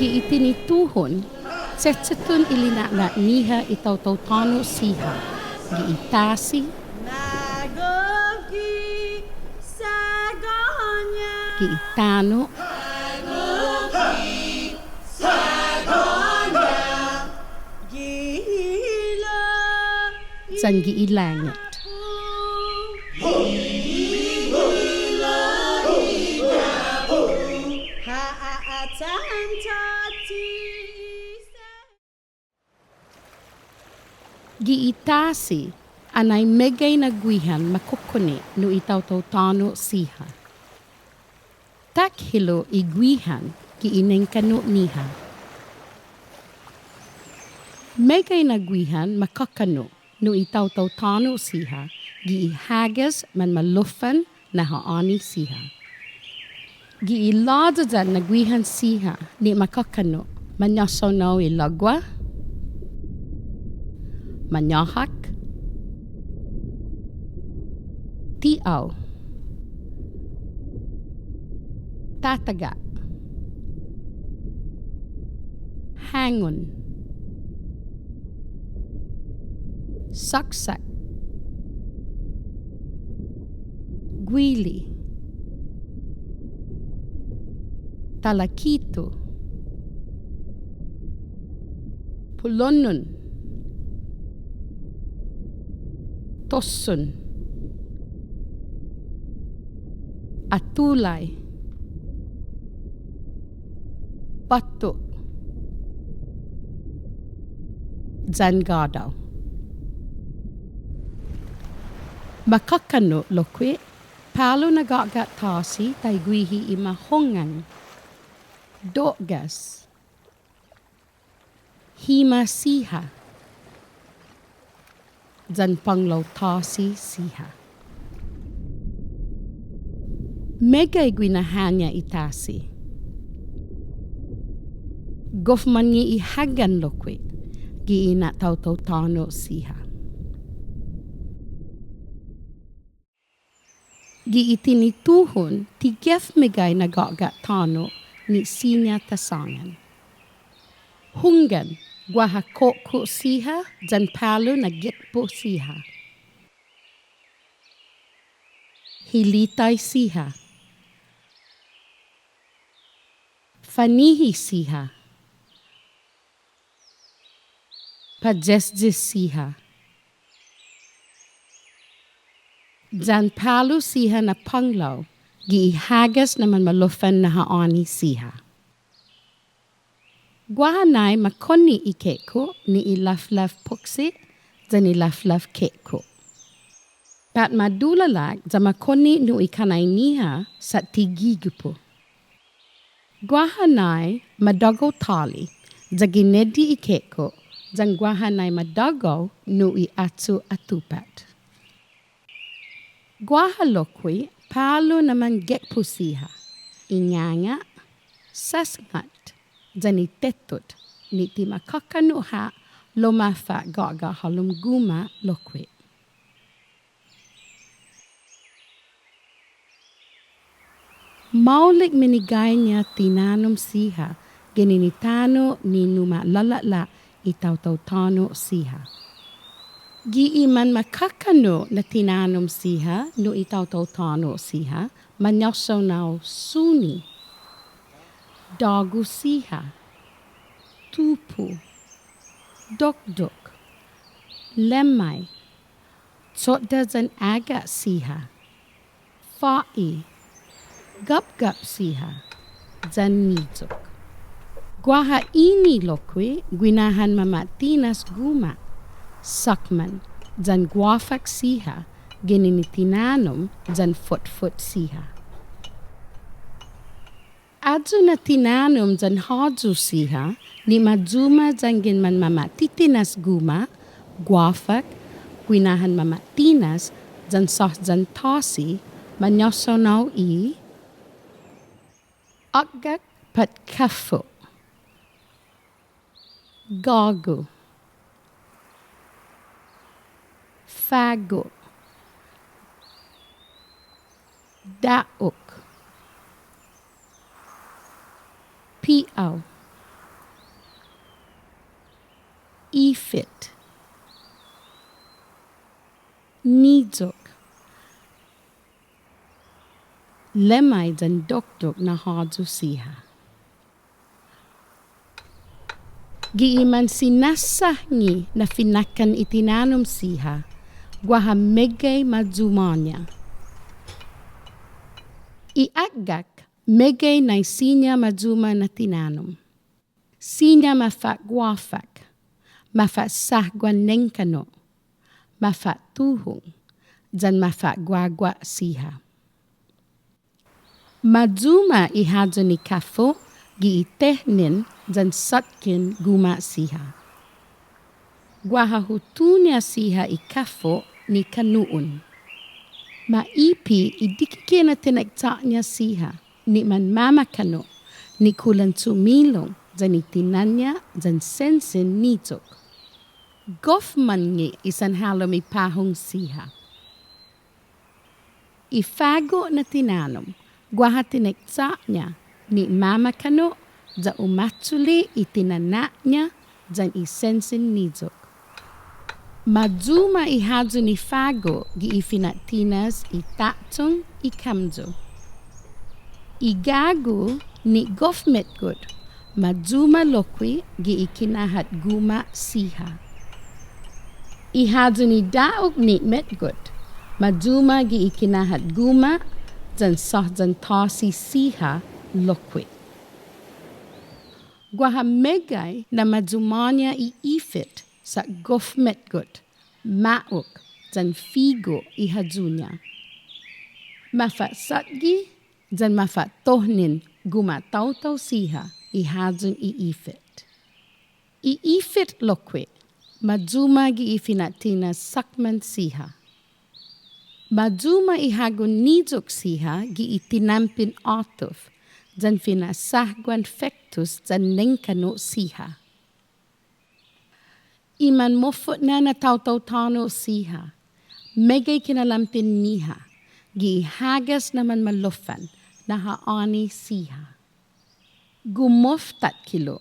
Giitinituhon, tsetsetun ilinala niha itaw-taw-tano siha. Giitasi, Nagogi Sagonya giitano, Nagogi Sagonya Gila zan giilangit. Giitasi, anay megay nagwihan makukuni no itaw-taw-tano siha. Takhilo igwihan giineng kano niha. Megay nagwihan makakano no itaw-taw-tano siha, giihagas man malufan na haani siha. Giiladadan nagwihan siha ni makakano, manyasaw na ilagwa, manyahak, tiaw, tataga, hangon, saksak, gwili, talakito, pulonun, tossun, atulay, bato, zangadaw. Makakano lokwe, palo nagagat tasi tay gwihi imahongan, dogas, hima siha, zan panglaw tasi siha. Megay gwinahanya itasi. Gofman ni ihagan lokwe, giina taw-taw-tano siha. Giitinituhon, tigef megay nagagat tano ni sinya tasangan. Hungan, guahakoko siha, zan palo na gitpo siha. Hilitay siha. Fanihi siha. Pajesjes siha. Zan palo siha na panglaw, giihagas naman malufan na haani siha. Guahanay makoni ikeko ni ilaflaf puksi, zan ilaflaf keko. Pat madulalak za makoni no ikanay niha sa tigigupo. Guahanay madago tali, za ginedi ikeko, zan guahanay madago no iatsu atupat. Guahalokwi palo naman gekpo siha, inyanga, sasngat, zani tetut, niti makakanuha lomafa gaga halum guma lokwi. Maulik minigay niya tinanong siha, geninitano ni numa lalala itaw-taw-tano siha. Giiman makakano na tinanong siha no itaw-taw-tano siha, manyasaw na suni, dagu siha, tupu, dokdok, lemay, tsotdazan aga siha, fai, gap-gap siha, zan nizok. Guaha ini lokwe, gwinahan mamatinas guma, sakman, zan guafak siha, gininitinanum, zan fut-fut siha. Adzu na tinanum zan hadzu siha, ni madzuma zan ginman mamatitinas guma, guafak, gwinahan mamatinas, zan zan tasi, manyasaw naw i, akgak pat kafo, gago, fago, daok, piaw, ifit, nijok, lemay dyan dokdok na hadu siha. Giiman sinasahni na finakan itinanum siha, guaha megay madzumanya. Iagak megay na sinya madzuma na tinanum. Sinya mafak guafak, mafak sahguan nengkano, mafak tuhung, dan mafak guagua siha. Madzuma ihadzo ni kafo, giitehnin dan satkin guma siha. Guahahutunya siha ikafo ni kanuun. Maipi idikike na tinagtaknya siha, ni man mama kano, ni kulan tumilong, dan itinanya, dan sensin nitok. Gofman ngi isan halom ipahong siha. Ifago na tinanong, guaha tinagtaknya, ni mama kano, da umatsuli itinanaknya, dan isensin nitok. Madzuma ihadzo ni fago giifinatinas itatong ikamzo. Igago ni gofmetgud, madzuma lokwi giikinahat guma siha. Ihadzo ni daog ni metgud, madzuma giikinahat guma, dan sahdan tasi siha lokwi. Guahamegay na madzumanya iifit, sa gofmetgut, mauk, dan figo ihadzunya. Mafat satgi, dan mafat tohnin guma tautaw siha ihadzun iifit. Iifit lokwe, madzuma giifinatina sakman siha. Madzuma ihagun nizok siha giitinampin otuf, dan finasahguan fectus dan nengkano siha. Iman mofot na tautaw tano siha, megay kinalampin niha, gihagas naman malofan na haani siha. Gumoftat kilo,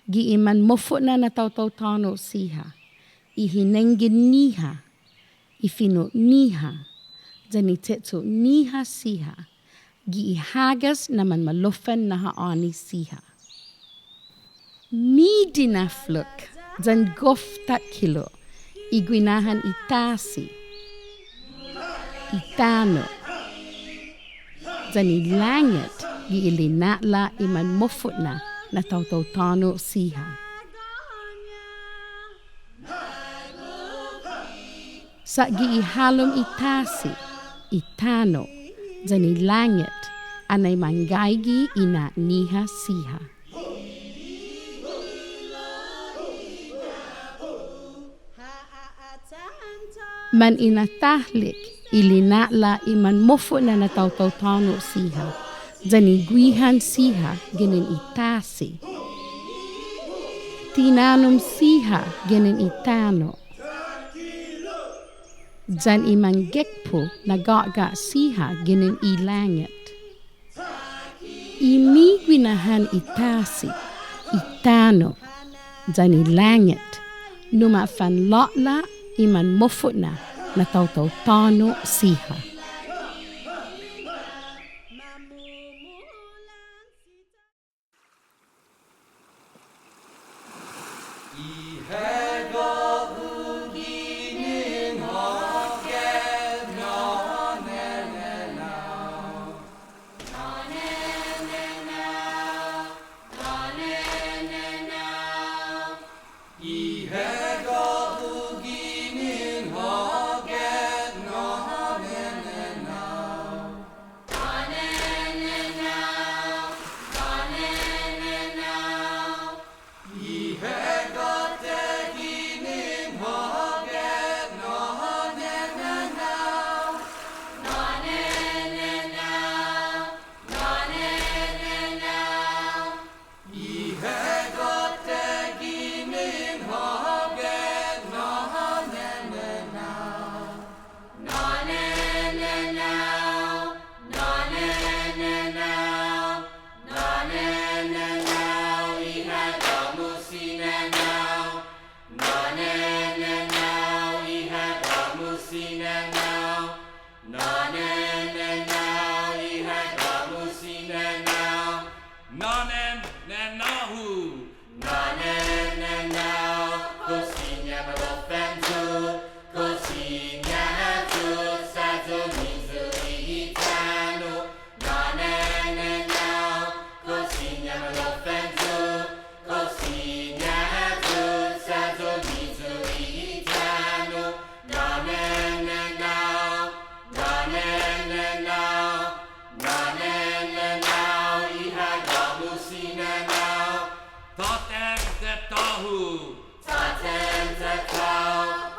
giiman mofot na tautaw tano siha, ihinengin niha, ifino niha, janitetso niha siha, gihagas naman malofan na haani siha. Midinafluk, dan goftat kilo, igwinahan itasi, itano, dan ilangit, giilinatla iman mofot na tautaw-tano siha. Sa giihalom itasi, itano, dan ilangit, anay manggaygi ina niha siha. Man inatahlik, ilinatla iman mofo na nataw-taw-tano siha, zanigwihan siha ginin itasi. Tinanum siha ginin itano. Zan imang gekpo nagaga siha ginin ilangit. Imigwinahan itasi, itano, zan ilangit, numafan lotla iman mofot na nataw-taw-tano siha.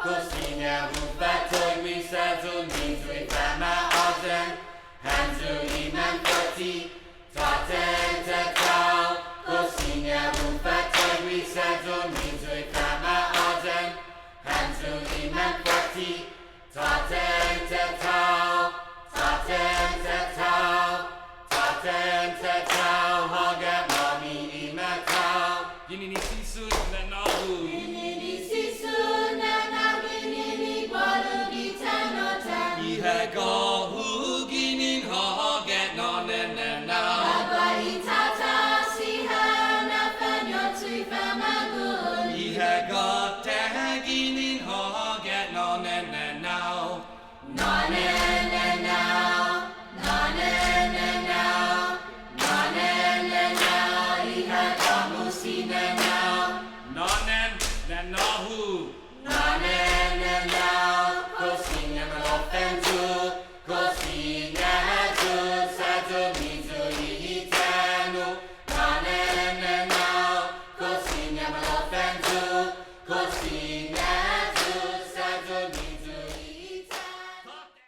Kosinja huvudtag vi sätter min så i femma arten. Han så i man 40